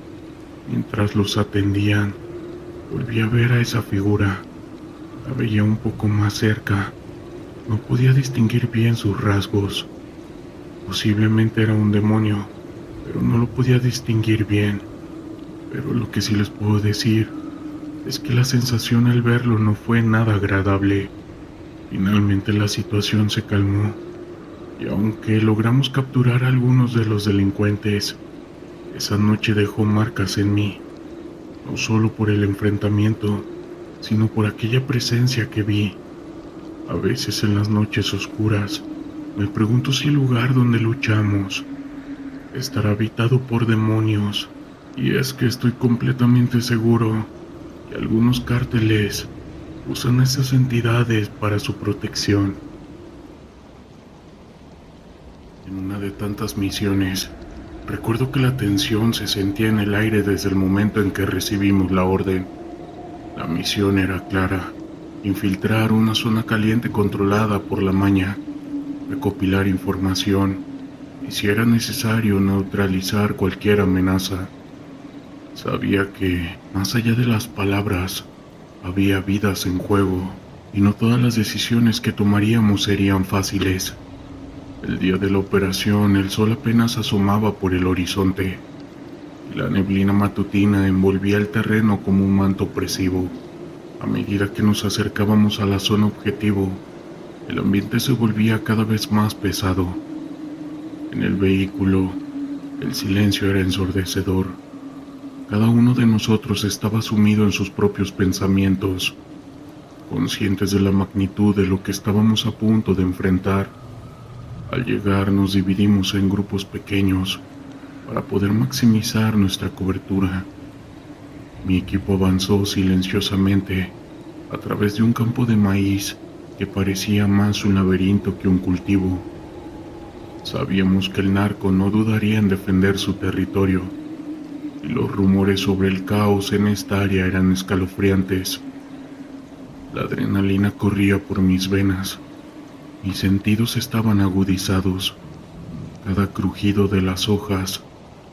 Mientras los atendían, volví a ver a esa figura. La veía un poco más cerca. No podía distinguir bien sus rasgos. Posiblemente era un demonio, pero no lo podía distinguir bien. Pero lo que sí les puedo decir es que la sensación al verlo no fue nada agradable. Finalmente la situación se calmó, y aunque logramos capturar a algunos de los delincuentes, esa noche dejó marcas en mí, no solo por el enfrentamiento, sino por aquella presencia que vi. A veces en las noches oscuras, me pregunto si el lugar donde luchamos estará habitado por demonios, y es que estoy completamente seguro que algunos cárteles usan esas entidades para su protección. En una de tantas misiones, recuerdo que la tensión se sentía en el aire desde el momento en que recibimos la orden. La misión era clara: infiltrar una zona caliente controlada por la maña, recopilar información y, si era necesario, neutralizar cualquier amenaza. Sabía que, más allá de las palabras, había vidas en juego, y no todas las decisiones que tomaríamos serían fáciles. El día de la operación, el sol apenas asomaba por el horizonte, y la neblina matutina envolvía el terreno como un manto opresivo. A medida que nos acercábamos a la zona objetivo, el ambiente se volvía cada vez más pesado. En el vehículo, el silencio era ensordecedor. Cada uno de nosotros estaba sumido en sus propios pensamientos, conscientes de la magnitud de lo que estábamos a punto de enfrentar. Al llegar nos dividimos en grupos pequeños para poder maximizar nuestra cobertura. Mi equipo avanzó silenciosamente a través de un campo de maíz que parecía más un laberinto que un cultivo. Sabíamos que el narco no dudaría en defender su territorio, y los rumores sobre el caos en esta área eran escalofriantes. La adrenalina corría por mis venas. Mis sentidos estaban agudizados. Cada crujido de las hojas,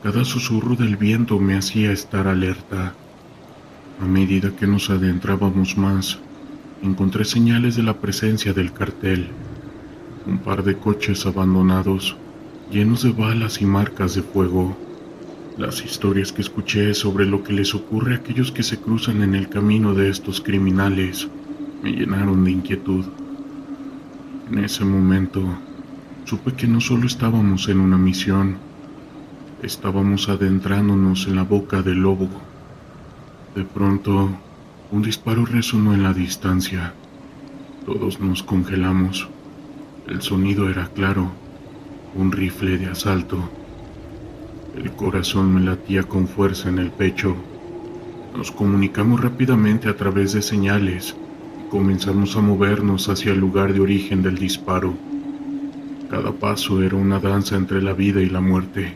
cada susurro del viento me hacía estar alerta. A medida que nos adentrábamos más, encontré señales de la presencia del cartel. Un par de coches abandonados, llenos de balas y marcas de fuego. Las historias que escuché sobre lo que les ocurre a aquellos que se cruzan en el camino de estos criminales me llenaron de inquietud. En ese momento, supe que no solo estábamos en una misión, estábamos adentrándonos en la boca del lobo. De pronto, un disparo resonó en la distancia. Todos nos congelamos. El sonido era claro, un rifle de asalto. El corazón me latía con fuerza en el pecho. Nos comunicamos rápidamente a través de señales y comenzamos a movernos hacia el lugar de origen del disparo. Cada paso era una danza entre la vida y la muerte.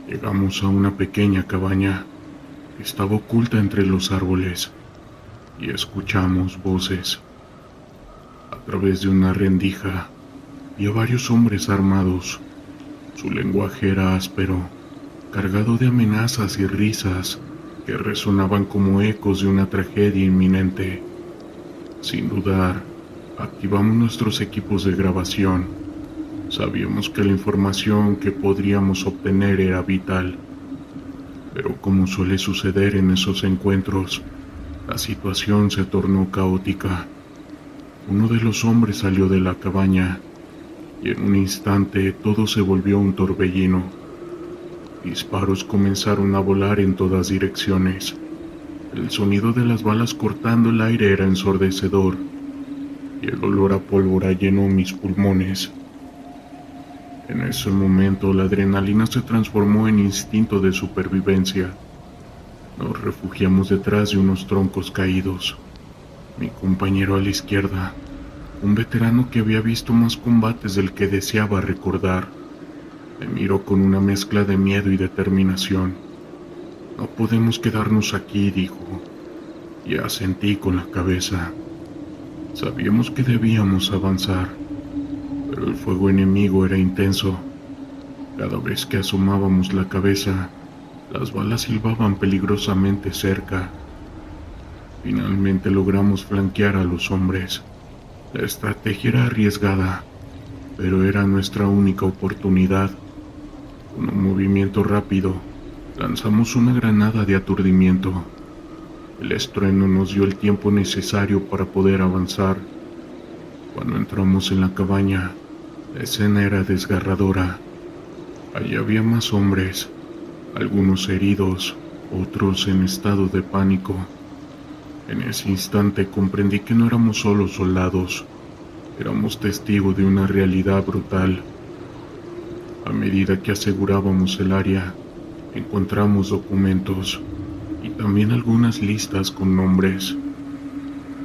Llegamos a una pequeña cabaña que estaba oculta entre los árboles y escuchamos voces. A través de una rendija vi a varios hombres armados. Su lenguaje era áspero, cargado de amenazas y risas que resonaban como ecos de una tragedia inminente. Sin dudar, activamos nuestros equipos de grabación. Sabíamos que la información que podríamos obtener era vital, pero como suele suceder en esos encuentros, la situación se tornó caótica. Uno de los hombres salió de la cabaña y en un instante todo se volvió un torbellino. Disparos comenzaron a volar en todas direcciones. El sonido de las balas cortando el aire era ensordecedor y el olor a pólvora llenó mis pulmones. En ese momento la adrenalina se transformó en instinto de supervivencia. Nos refugiamos detrás de unos troncos caídos. Mi compañero a la izquierda, un veterano que había visto más combates del que deseaba recordar, me miró con una mezcla de miedo y determinación. No podemos quedarnos aquí, dijo, y asentí con la cabeza. Sabíamos que debíamos avanzar, pero el fuego enemigo era intenso. Cada vez que asomábamos la cabeza, las balas silbaban peligrosamente cerca. Finalmente logramos flanquear a los hombres. La estrategia era arriesgada, pero era nuestra única oportunidad. Con un movimiento rápido, lanzamos una granada de aturdimiento. El estruendo nos dio el tiempo necesario para poder avanzar. Cuando entramos en la cabaña, la escena era desgarradora. Allí había más hombres, algunos heridos, otros en estado de pánico. En ese instante comprendí que no éramos solo soldados, éramos testigos de una realidad brutal. A medida que asegurábamos el área, encontramos documentos y también algunas listas con nombres.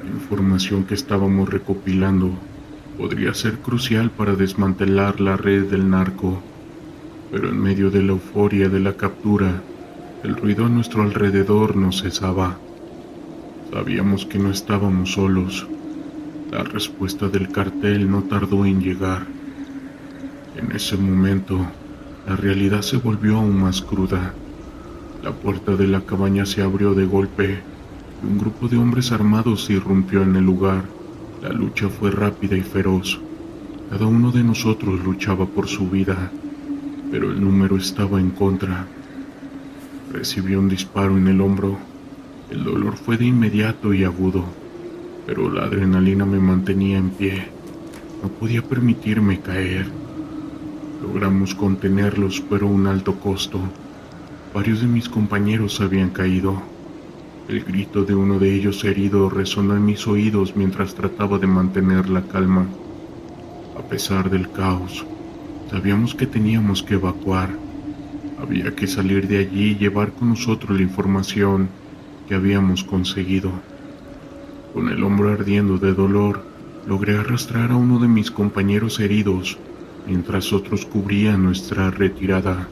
La información que estábamos recopilando podría ser crucial para desmantelar la red del narco, pero en medio de la euforia de la captura, el ruido a nuestro alrededor no cesaba. Sabíamos que no estábamos solos. La respuesta del cartel no tardó en llegar. En ese momento, la realidad se volvió aún más cruda. La puerta de la cabaña se abrió de golpe y un grupo de hombres armados irrumpió en el lugar. La lucha fue rápida y feroz. Cada uno de nosotros luchaba por su vida, pero el número estaba en contra. Recibí un disparo en el hombro. El dolor fue de inmediato y agudo, pero la adrenalina me mantenía en pie. No podía permitirme caer. Logramos contenerlos, pero a un alto costo. Varios de mis compañeros habían caído. El grito de uno de ellos herido resonó en mis oídos mientras trataba de mantener la calma. A pesar del caos, sabíamos que teníamos que evacuar. Había que salir de allí y llevar con nosotros la información que habíamos conseguido. Con el hombro ardiendo de dolor, logré arrastrar a uno de mis compañeros heridos, mientras otros cubrían nuestra retirada.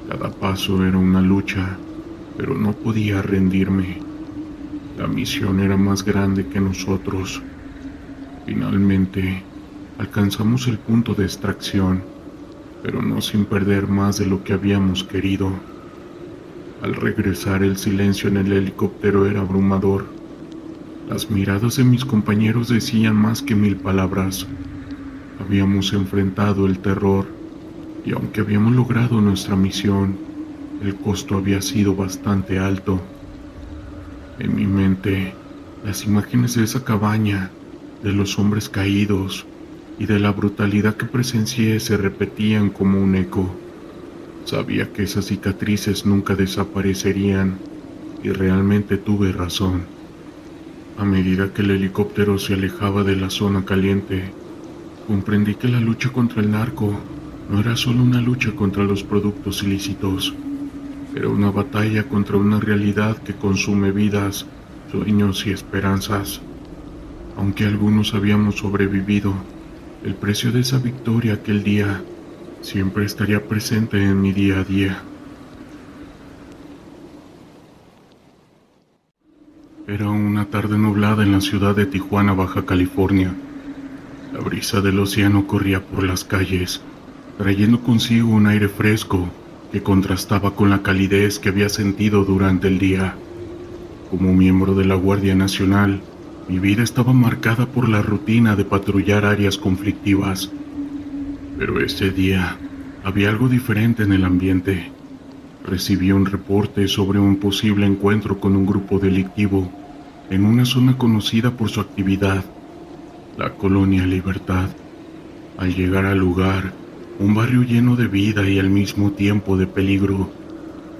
Cada paso era una lucha, pero no podía rendirme. La misión era más grande que nosotros. Finalmente, alcanzamos el punto de extracción, pero no sin perder más de lo que habíamos querido. Al regresar, el silencio en el helicóptero era abrumador. Las miradas de mis compañeros decían más que 1000 palabras. Habíamos enfrentado el terror, y aunque habíamos logrado nuestra misión, el costo había sido bastante alto. En mi mente, las imágenes de esa cabaña, de los hombres caídos y de la brutalidad que presencié se repetían como un eco. Sabía que esas cicatrices nunca desaparecerían, y realmente tuve razón. A medida que el helicóptero se alejaba de la zona caliente, comprendí que la lucha contra el narco no era solo una lucha contra los productos ilícitos, era una batalla contra una realidad que consume vidas, sueños y esperanzas. Aunque algunos habíamos sobrevivido, el precio de esa victoria aquel día siempre estaría presente en mi día a día. Era una tarde nublada en la ciudad de Tijuana, Baja California. La brisa del océano corría por las calles, trayendo consigo un aire fresco que contrastaba con la calidez que había sentido durante el día. Como miembro de la Guardia Nacional, mi vida estaba marcada por la rutina de patrullar áreas conflictivas. Pero ese día había algo diferente en el ambiente. Recibí un reporte sobre un posible encuentro con un grupo delictivo en una zona conocida por su actividad, la Colonia Libertad. Al llegar al lugar, un barrio lleno de vida y al mismo tiempo de peligro,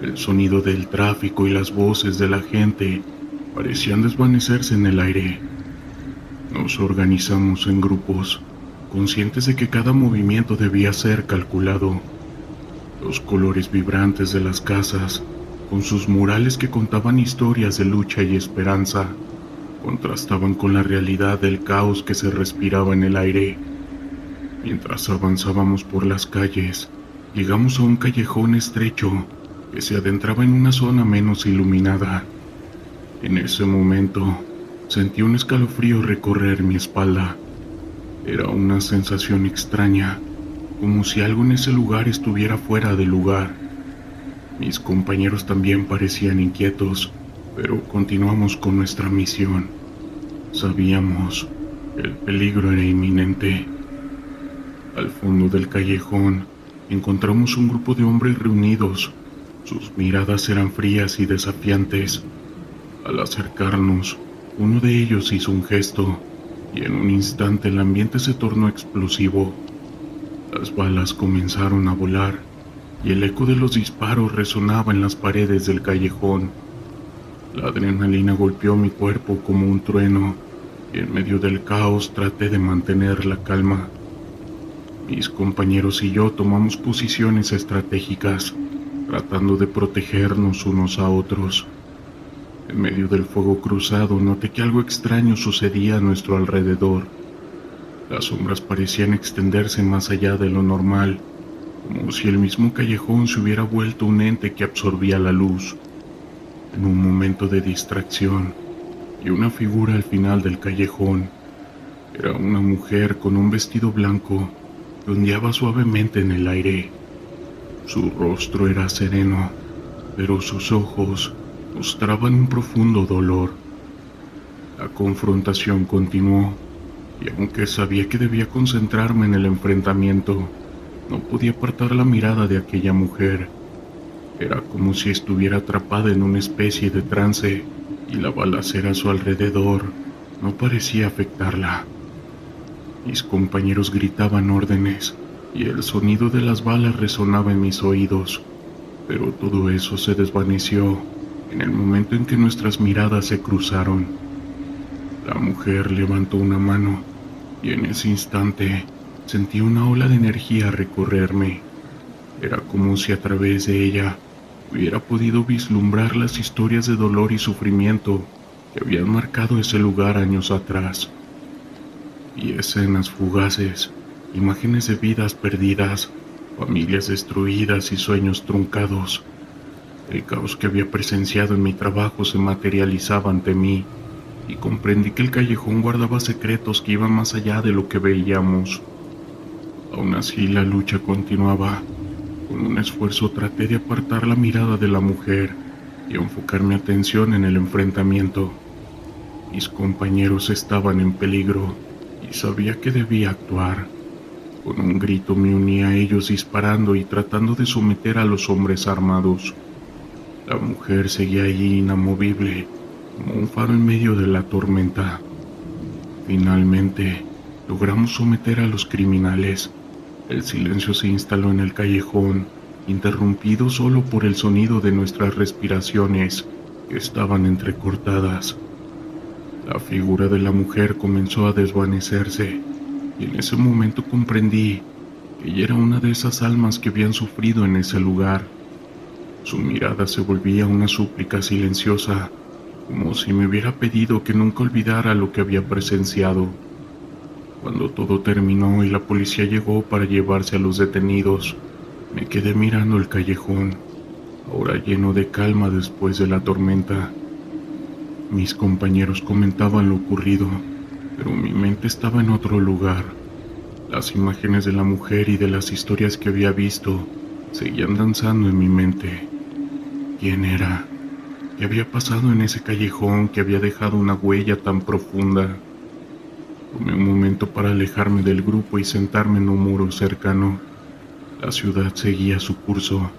el sonido del tráfico y las voces de la gente parecían desvanecerse en el aire. Nos organizamos en grupos, conscientes de que cada movimiento debía ser calculado. Los colores vibrantes de las casas, con sus murales que contaban historias de lucha y esperanza, contrastaban con la realidad del caos que se respiraba en el aire. Mientras avanzábamos por las calles, llegamos a un callejón estrecho que se adentraba en una zona menos iluminada. En ese momento, sentí un escalofrío recorrer mi espalda. Era una sensación extraña, como si algo en ese lugar estuviera fuera de lugar. Mis compañeros también parecían inquietos, pero continuamos con nuestra misión. Sabíamos que el peligro era inminente. Al fondo del callejón, encontramos un grupo de hombres reunidos. Sus miradas eran frías y desafiantes. Al acercarnos, uno de ellos hizo un gesto, y en un instante el ambiente se tornó explosivo. Las balas comenzaron a volar, y el eco de los disparos resonaba en las paredes del callejón. La adrenalina golpeó mi cuerpo como un trueno, y en medio del caos traté de mantener la calma. Mis compañeros y yo tomamos posiciones estratégicas, tratando de protegernos unos a otros. En medio del fuego cruzado noté que algo extraño sucedía a nuestro alrededor. Las sombras parecían extenderse más allá de lo normal, como si el mismo callejón se hubiera vuelto un ente que absorbía la luz. En un momento de distracción, vi una figura al final del callejón. Era una mujer con un vestido blanco que ondeaba suavemente en el aire. Su rostro era sereno, pero sus ojos mostraban un profundo dolor. La confrontación continuó, y aunque sabía que debía concentrarme en el enfrentamiento, no podía apartar la mirada de aquella mujer. Era como si estuviera atrapada en una especie de trance, y la balacera a su alrededor no parecía afectarla. Mis compañeros gritaban órdenes, y el sonido de las balas resonaba en mis oídos, pero todo eso se desvaneció en el momento en que nuestras miradas se cruzaron. La mujer levantó una mano, y en ese instante sentí una ola de energía recorrerme. Era como si a través de ella hubiera podido vislumbrar las historias de dolor y sufrimiento que habían marcado ese lugar años atrás. Y escenas fugaces, imágenes de vidas perdidas, familias destruidas y sueños truncados. El caos que había presenciado en mi trabajo se materializaba ante mí y comprendí que el callejón guardaba secretos que iban más allá de lo que veíamos. Aún así, la lucha continuaba. Con un esfuerzo traté de apartar la mirada de la mujer y enfocar mi atención en el enfrentamiento. Mis compañeros estaban en peligro y sabía que debía actuar. Con un grito me uní a ellos disparando y tratando de someter a los hombres armados. La mujer seguía allí inamovible, como un faro en medio de la tormenta. Finalmente, logramos someter a los criminales. El silencio se instaló en el callejón, interrumpido solo por el sonido de nuestras respiraciones, que estaban entrecortadas. La figura de la mujer comenzó a desvanecerse, y en ese momento comprendí que ella era una de esas almas que habían sufrido en ese lugar. Su mirada se volvía una súplica silenciosa, como si me hubiera pedido que nunca olvidara lo que había presenciado. Cuando todo terminó y la policía llegó para llevarse a los detenidos, me quedé mirando el callejón, ahora lleno de calma después de la tormenta. Mis compañeros comentaban lo ocurrido, pero mi mente estaba en otro lugar. Las imágenes de la mujer y de las historias que había visto seguían danzando en mi mente. ¿Quién era? ¿Qué había pasado en ese callejón que había dejado una huella tan profunda? Tomé un momento para alejarme del grupo y sentarme en un muro cercano. La ciudad seguía su curso.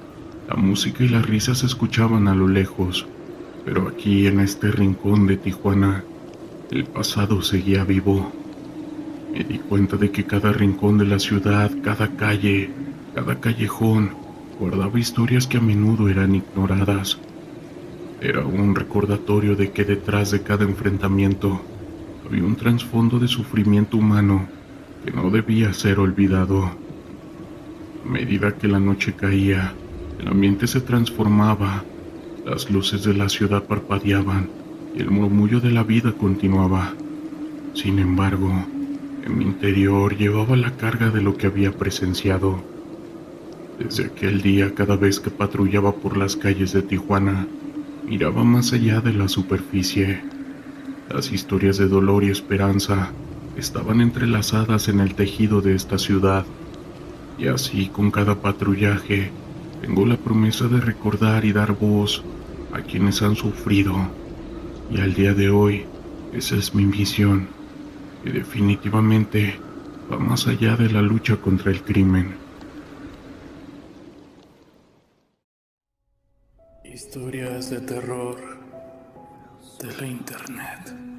La música y las risas se escuchaban a lo lejos, pero aquí, en este rincón de Tijuana, el pasado seguía vivo. Me di cuenta de que cada rincón de la ciudad, cada calle, cada callejón, guardaba historias que a menudo eran ignoradas. Era un recordatorio de que detrás de cada enfrentamiento había un trasfondo de sufrimiento humano que no debía ser olvidado. A medida que la noche caía, el ambiente se transformaba, las luces de la ciudad parpadeaban y el murmullo de la vida continuaba. Sin embargo, en mi interior llevaba la carga de lo que había presenciado. Desde aquel día, cada vez que patrullaba por las calles de Tijuana, miraba más allá de la superficie. Las historias de dolor y esperanza estaban entrelazadas en el tejido de esta ciudad, y así con cada patrullaje tengo la promesa de recordar y dar voz a quienes han sufrido, y al día de hoy esa es mi misión, que definitivamente va más allá de la lucha contra el crimen. Historias de terror de la internet.